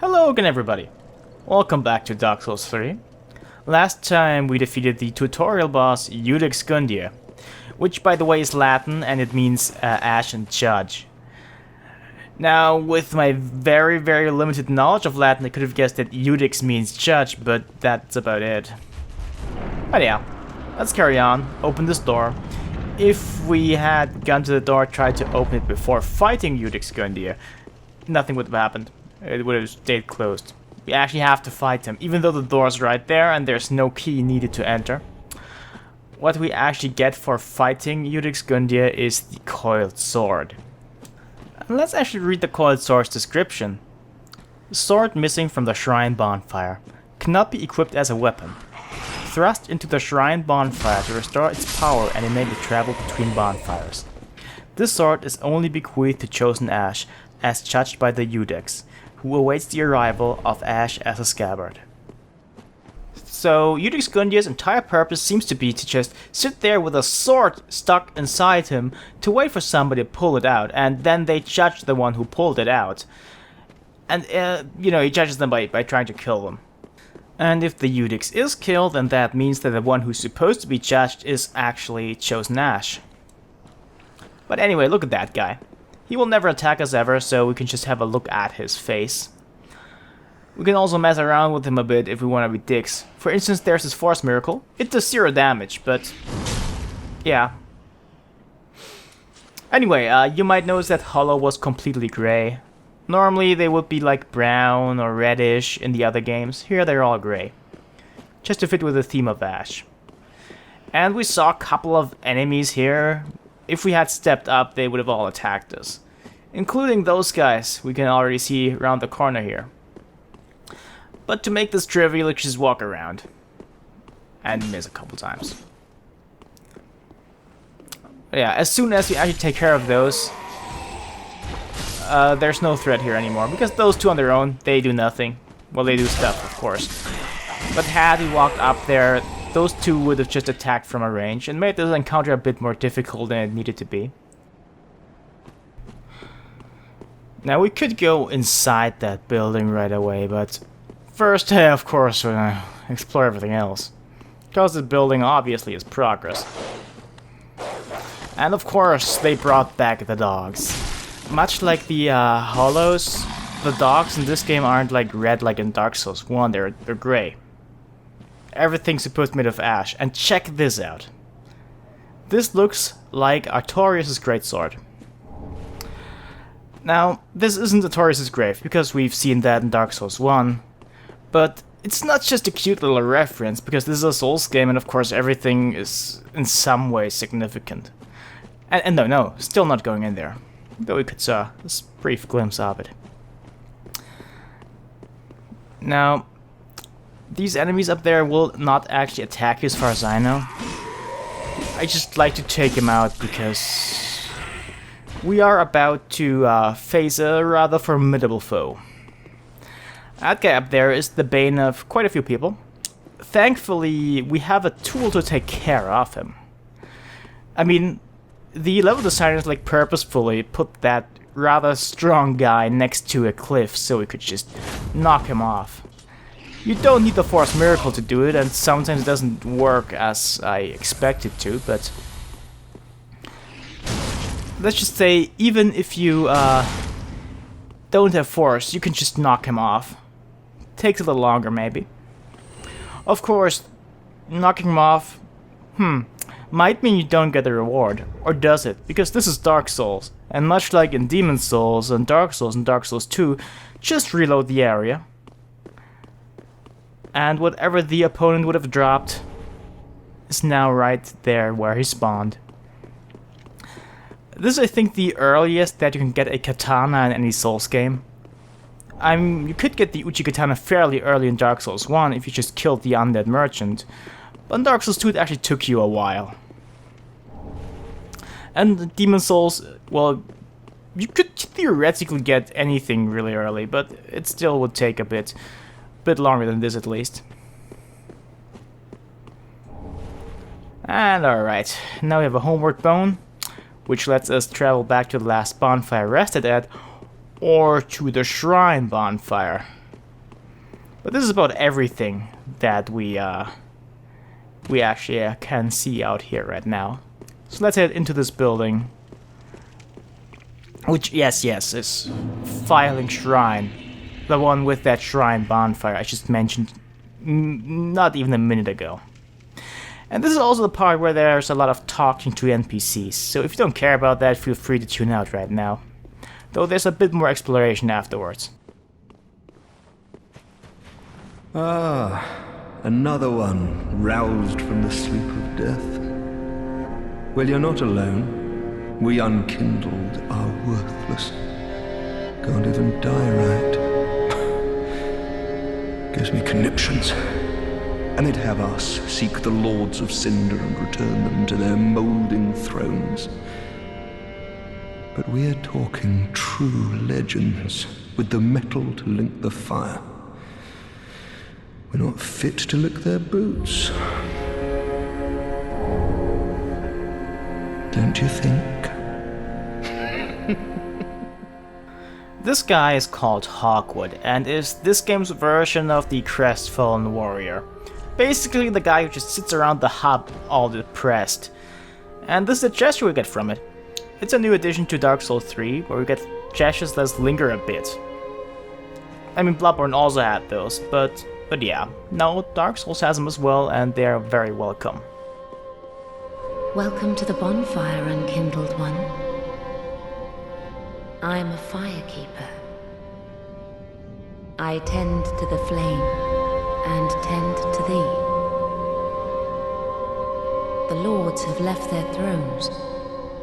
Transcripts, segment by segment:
Hello again everybody, welcome back to Dark Souls 3. Last time we defeated the tutorial boss Iudex Gundyr, which by the way is Latin and it means Ash and Judge. Now with my very limited knowledge of Latin I could have guessed that Iudex means Judge, but that's about it. But yeah, let's carry on, open this door. If we had gone to the door, tried to open it before fighting Iudex Gundyr, nothing would have happened. It would have stayed closed. We actually have to fight him, even though the door's right there and there's no key needed to enter. What we actually get for fighting Iudex Gundyr is the coiled sword. And let's actually read the coiled sword's description. The sword missing from the shrine bonfire cannot be equipped as a weapon. Thrust into the shrine bonfire to restore its power and enable travel between bonfires. This sword is only bequeathed to chosen Ash, as judged by the Iudex, who awaits the arrival of Ash as a scabbard. So Iudex Gundyr's entire purpose seems to be to just sit there with a sword stuck inside him to wait for somebody to pull it out, and then they judge the one who pulled it out. And, he judges them by trying to kill them. And if the Iudex is killed, then that means that the one who's supposed to be judged is actually chosen Ash. But anyway, look at that guy. He will never attack us ever, so we can just have a look at his face. We can also mess around with him a bit if we want to be dicks. For instance, there's this Force Miracle. It does 0 damage, but yeah. Anyway, you might notice that Hollow was completely grey. Normally they would be like brown or reddish in the other games. Here they're all grey. Just to fit with the theme of Ash. And we saw a couple of enemies here. If we had stepped up, they would have all attacked us. Including those guys we can already see around the corner here. But to make this trivial, let's just walk around. And miss a couple times. Yeah, as soon as we actually take care of those, there's no threat here anymore. Because those two on their own, they do nothing. Well, they do stuff, of course. But had we walked up there, those two would have just attacked from a range and made this encounter a bit more difficult than it needed to be. Now we could go inside that building right away, but first, of course, explore everything else. Because this building obviously is progress. And of course, they brought back the dogs. Much like the Hollows, the dogs in this game aren't like red like in Dark Souls 1, they're grey. Everything's supposed to be made of ash, and check this out. This looks like Artorias' greatsword. Now, this isn't Artorias' grave, because we've seen that in Dark Souls 1, but it's not just a cute little reference, because this is a Souls game, and of course everything is in some way significant. And no, still not going in there, though we could saw a brief glimpse of it. Now, these enemies up there will not actually attack you as far as I know. I just like to take him out because we are about to face a rather formidable foe. That guy up there is the bane of quite a few people. Thankfully, we have a tool to take care of him. I mean, the level designers like purposefully put that rather strong guy next to a cliff so we could just knock him off. You don't need the Force Miracle to do it, and sometimes it doesn't work as I expect it to, but let's just say, even if you don't have Force, you can just knock him off. Takes a little longer, maybe. Of course, knocking him off, might mean you don't get a reward, or does it? Because this is Dark Souls, and much like in Demon Souls and Dark Souls 2, just reload the area. And whatever the opponent would have dropped is now right there where he spawned. This is, I think, the earliest that you can get a katana in any Souls game. You could get the Uchi katana fairly early in Dark Souls 1 if you just killed the undead merchant. But in Dark Souls 2 it actually took you a while. And Demon Souls, well, you could theoretically get anything really early, but it still would take a bit longer than this at least. And alright, now we have a homeward bone, which lets us travel back to the last bonfire rested at, or to the shrine bonfire. But this is about everything that we actually can see out here right now. So let's head into this building. Which, yes, is Firelink Shrine. The one with that shrine bonfire I just mentioned not even a minute ago. And this is also the part where there's a lot of talking to NPCs, so if you don't care about that, feel free to tune out right now. Though there's a bit more exploration afterwards. Ah, another one roused from the sleep of death. Well, you're not alone. We unkindled are worthless. Can't even die right. Gives me conniptions. And they'd have us seek the lords of cinder and return them to their moulding thrones. But we're talking true legends, with the metal to link the fire. We're not fit to lick their boots. Don't you think? This guy is called Hawkwood, and is this game's version of the crestfallen warrior. Basically the guy who just sits around the hub all depressed. And this is the gesture we get from it. It's a new addition to Dark Souls 3, where we get gestures that linger a bit. I mean, Bloodborne also had those, but yeah. No, Dark Souls has them as well, and they're very welcome. Welcome to the bonfire, unkindled one. I'm a firekeeper. I tend to the flame, and tend to thee. The lords have left their thrones,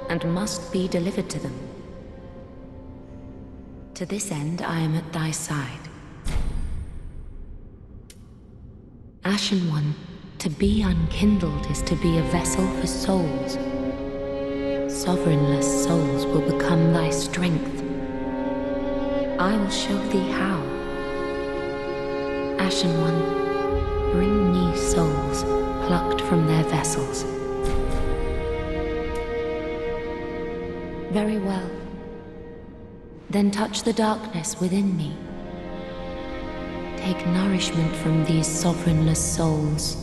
and must be delivered to them. To this end I am at thy side. Ashen One, to be unkindled is to be a vessel for souls. Sovereignless souls will become thy strength. I will show thee how. Ashen One, bring me souls plucked from their vessels. Very well. Then touch the darkness within me. Take nourishment from these sovereignless souls.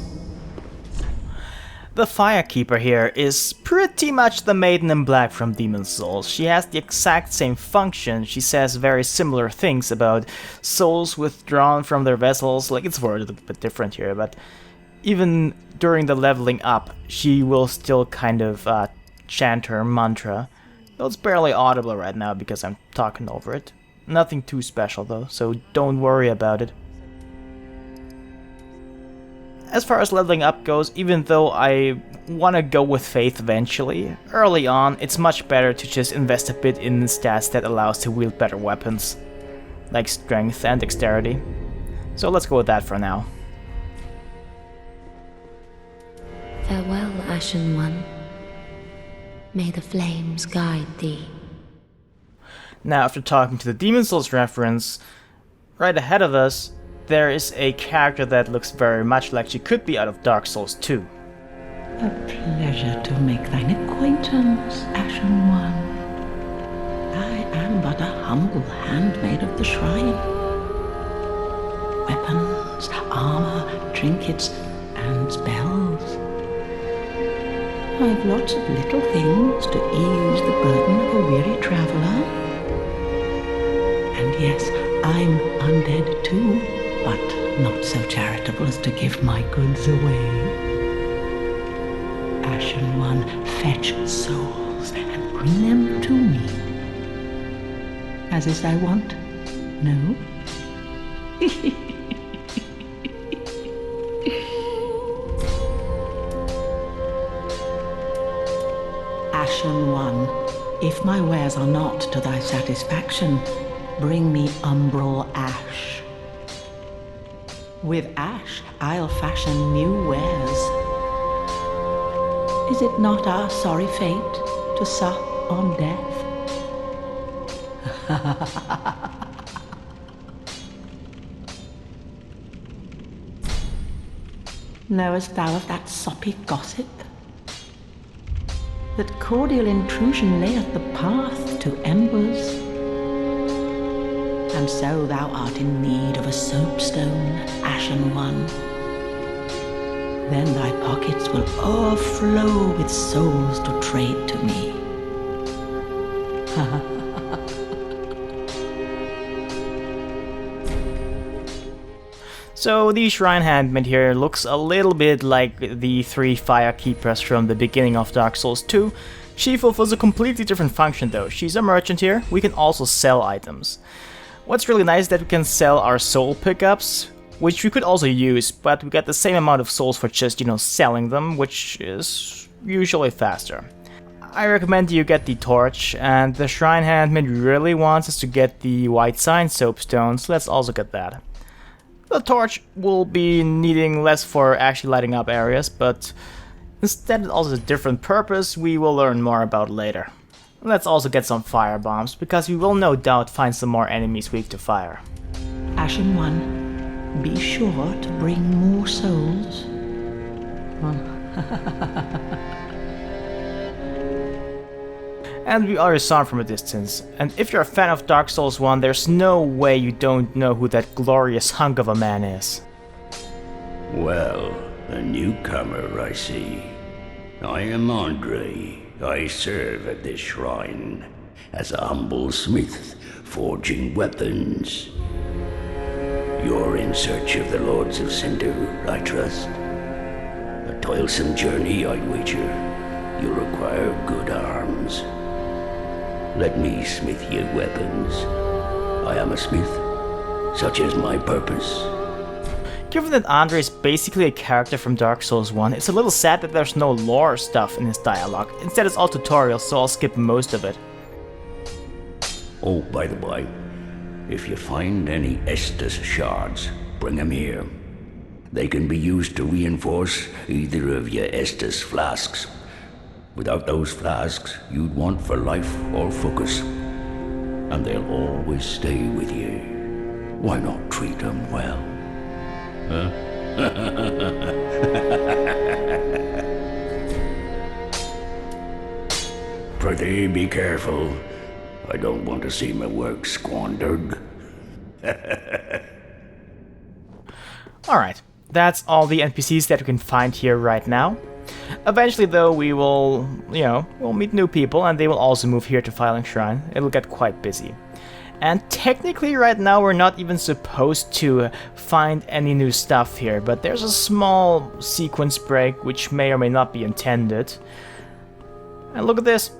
The Firekeeper here is pretty much the Maiden in Black from Demon's Souls. She has the exact same function. She says very similar things about souls withdrawn from their vessels. Like, it's worded a bit different here, but even during the leveling up, she will still kind of chant her mantra. Though it's barely audible right now because I'm talking over it. Nothing too special though, so don't worry about it. As far as leveling up goes, even though I want to go with Faith eventually, early on it's much better to just invest a bit in stats that allows to wield better weapons, like strength and dexterity. So let's go with that for now. Farewell, Ashen One. May the flames guide thee. Now, after talking to the Demon's Souls reference, right ahead of us, there is a character that looks very much like she could be out of Dark Souls 2. A pleasure to make thine acquaintance, Ashen One. I am but a humble handmaid of the shrine. Weapons, armor, trinkets, and spells. I've lots of little things to ease the burden of a weary traveler. And yes, I'm undead too, but not so charitable as to give my goods away. Ashen One, fetch souls and bring them to me. As is thy wont, no? Ashen One, if my wares are not to thy satisfaction, bring me umbral ash. With ash, I'll fashion new wares. Is it not our sorry fate to sup on death? Knowest thou of that soppy gossip? That cordial intrusion layeth the path to embers. And so thou art in need of a soapstone, Ashen One. Then thy pockets will o'erflow with souls to trade to me. So the Shrine Handmaid here looks a little bit like the 3 Firekeepers from the beginning of Dark Souls 2. She fulfills a completely different function though. She's a merchant here. We can also sell items. What's really nice is that we can sell our soul pickups, which we could also use, but we get the same amount of souls for just, selling them, which is usually faster. I recommend you get the torch, and the Shrine Handmaid really wants us to get the White Sign soapstone, so let's also get that. The torch will be needing less for actually lighting up areas, but instead it also has a different purpose we will learn more about later. Let's also get some fire bombs, because we will no doubt find some more enemies weak to fire. Ashen One, be sure to bring more souls. And we already saw him from a distance, and if you're a fan of Dark Souls 1, there's no way you don't know who that glorious hunk of a man is. Well, a newcomer, I see. I am Andre. I serve at this shrine as a humble smith, forging weapons. You're in search of the Lords of Cinder, I trust. A toilsome journey, I'd wager. You require good arms. Let me smith you weapons. I am a smith, such is my purpose. Given that Andre is basically a character from Dark Souls 1, it's a little sad that there's no lore stuff in his dialogue. Instead it's all tutorials, so I'll skip most of it. Oh, by the way, if you find any Estus shards, bring them here. They can be used to reinforce either of your Estus flasks. Without those flasks, you'd want for life or focus. And they'll always stay with you. Why not treat them well? Huh? Prithee, be careful. I don't want to see my work squandered. Alright, that's all the NPCs that we can find here right now. Eventually though we will, we'll meet new people and they will also move here to Firelink Shrine. It'll get quite busy. And technically right now we're not even supposed to find any new stuff here, but there's a small sequence break which may or may not be intended. And look at this.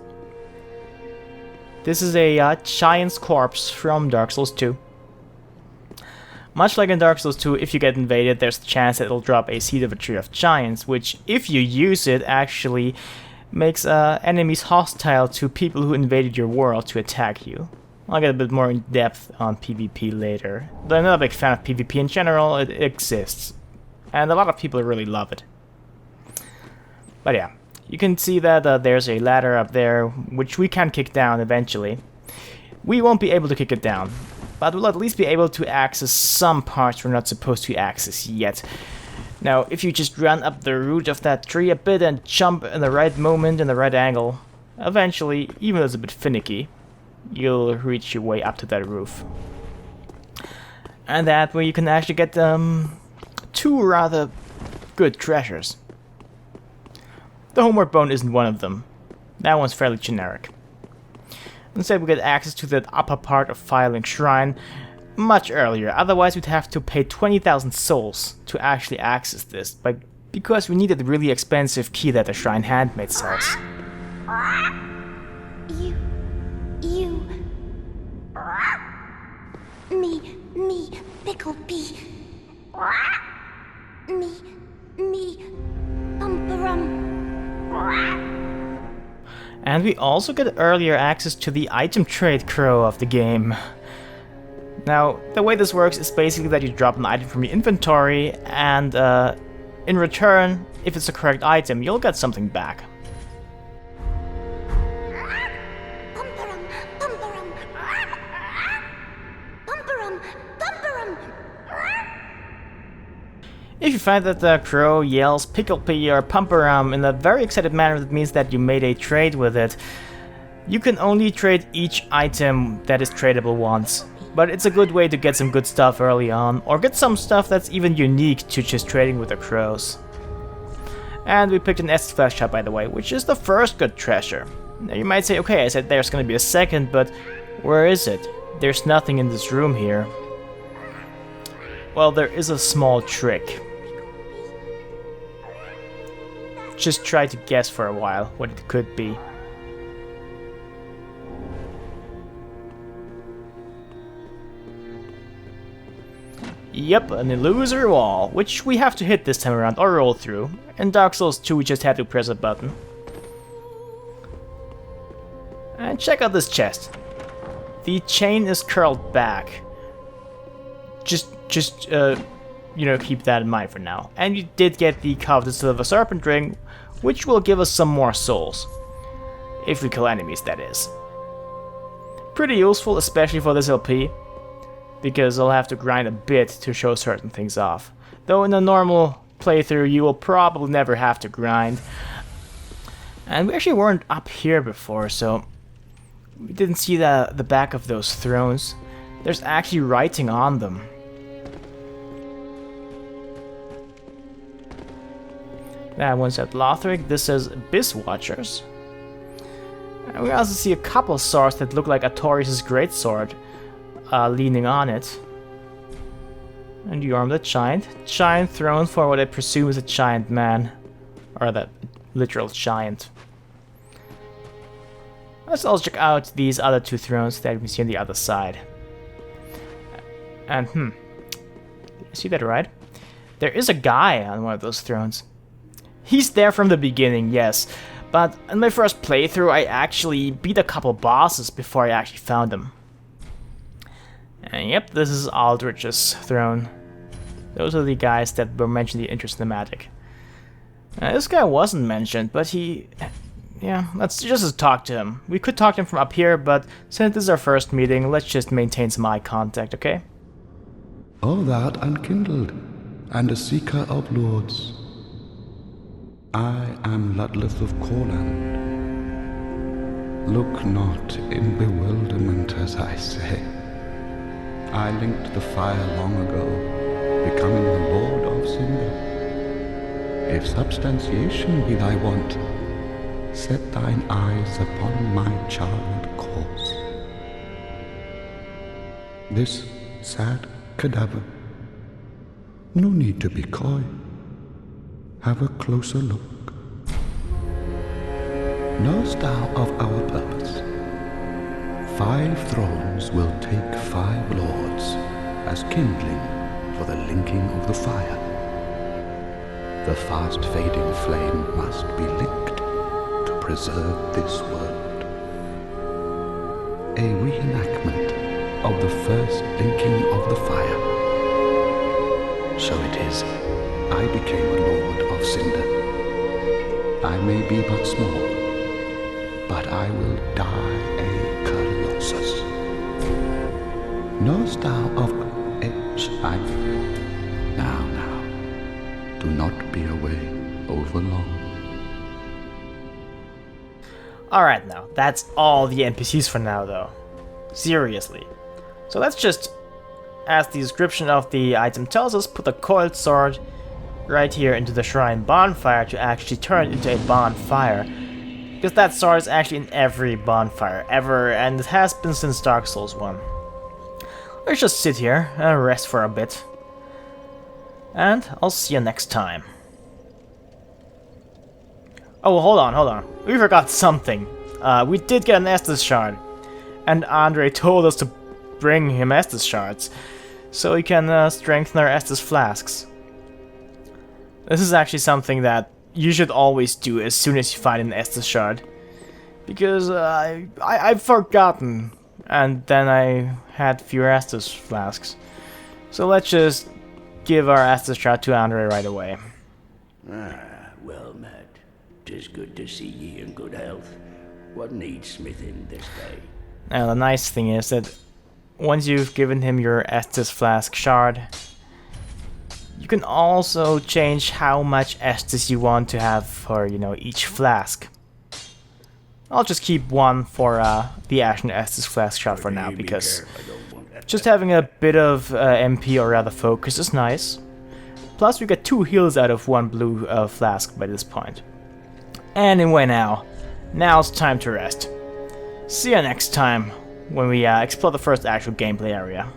This is a giant's corpse from Dark Souls 2. Much like in Dark Souls 2, if you get invaded, there's the chance that it'll drop a Seed of a Tree of Giants, which, if you use it, actually makes enemies hostile to people who invaded your world to attack you. I'll get a bit more in depth on PvP later. Though I'm not a big fan of PvP in general, it exists. And a lot of people really love it. But yeah, you can see that there's a ladder up there, which we can kick down eventually. We won't be able to kick it down, but we'll at least be able to access some parts we're not supposed to access yet. Now, if you just run up the root of that tree a bit and jump in the right moment, in the right angle, eventually, even though it's a bit finicky, you'll reach your way up to that roof. And that way you can actually get 2 rather good treasures. The Homeward Bone isn't one of them. That one's fairly generic. Instead we get access to that upper part of Firelink Shrine much earlier, otherwise we'd have to pay 20,000 souls to actually access this, because we needed the really expensive key that the Shrine Handmaid sells. Me, pickle pea. Me, bumperum. And we also get earlier access to the item trade crow of the game. Now, the way this works is basically that you drop an item from your inventory, and in return, if it's the correct item, you'll get something back. If you find that the crow yells pickle pea or pumperum in a very excited manner, that means that you made a trade with it. You can only trade each item that is tradable once. But it's a good way to get some good stuff early on, or get some stuff that's even unique to just trading with the crows. And we picked an Estus flask shop, by the way, which is the first good treasure. Now you might say, okay, I said there's gonna be a second, but where is it? There's nothing in this room here. Well, there is a small trick. Just try to guess for a while what it could be. Yep, an illusory wall, which we have to hit this time around or roll through. In Dark Souls 2 we just had to press a button. And check out this chest. The chain is curled back. Just you know, keep that in mind for now. And you did get the coveted Silver Serpent Ring, which will give us some more souls. If we kill enemies, that is. Pretty useful, especially for this LP, because I'll have to grind a bit to show certain things off. Though in a normal playthrough you will probably never have to grind. And we actually weren't up here before, so we didn't see the back of those thrones. There's actually writing on them. That one's at Lothric. This says Abyss Watchers. And we also see a couple swords that look like Artorias' greatsword leaning on it. And the Arm of the Giant. Giant throne for what I presume is a giant man. Or that literal giant. Let's also check out these other two thrones that we see on the other side. And did I see that right? There is a guy on one of those thrones. He's there from the beginning, yes, but in my first playthrough I actually beat a couple bosses before I actually found him. And yep, this is Aldrich's throne. Those are the guys that were mentioned in the intro cinematic. This guy wasn't mentioned, but yeah, let's just talk to him. We could talk to him from up here, but since this is our first meeting, let's just maintain some eye contact, okay? O thou unkindled, and a seeker of lords. I am Ludleth of Corland. Look not in bewilderment as I say. I linked the fire long ago, becoming the lord of Cinder. If substantiation be thy want, set thine eyes upon my charred course. This sad cadaver, no need to be coy. Have a closer look. Knowest thou of our purpose? 5 thrones will take 5 lords as kindling for the linking of the fire. The fast fading flame must be licked to preserve this world. A reenactment of the first linking of the fire. So it is, I became a lord of Cinder. I may be but small, but I will die a Colossus. Knowest thou of Now, do not be away over long. Alright now, that's all the NPCs for now though. Seriously. So let's just, as the description of the item tells us, put a coiled sword right here into the shrine bonfire to actually turn it into a bonfire. Because that sword is actually in every bonfire ever, and it has been since Dark Souls 1. Let's just sit here and rest for a bit. And I'll see you next time. Oh, hold on. We forgot something. We did get an Estus shard. And Andre told us to bring him Estus shards, so he can strengthen our Estus flasks. This is actually something that you should always do as soon as you find an Estus shard. Because I've forgotten, and then I had fewer Estus flasks. So let's just give our Estus shard to Andre right away. Well met. 'Tis good to see ye in good health. What needs smithing this day? Now the nice thing is that once you've given him your Estus flask shard, you can also change how much Estus you want to have for, you know, each flask. I'll just keep one for the Ashen Estus flask shard for now, because Just having a bit of MP or rather focus is nice. Plus we get 2 heals out of 1 blue flask by this point. Anyway now it's time to rest. See ya next time when we explore the first actual gameplay area.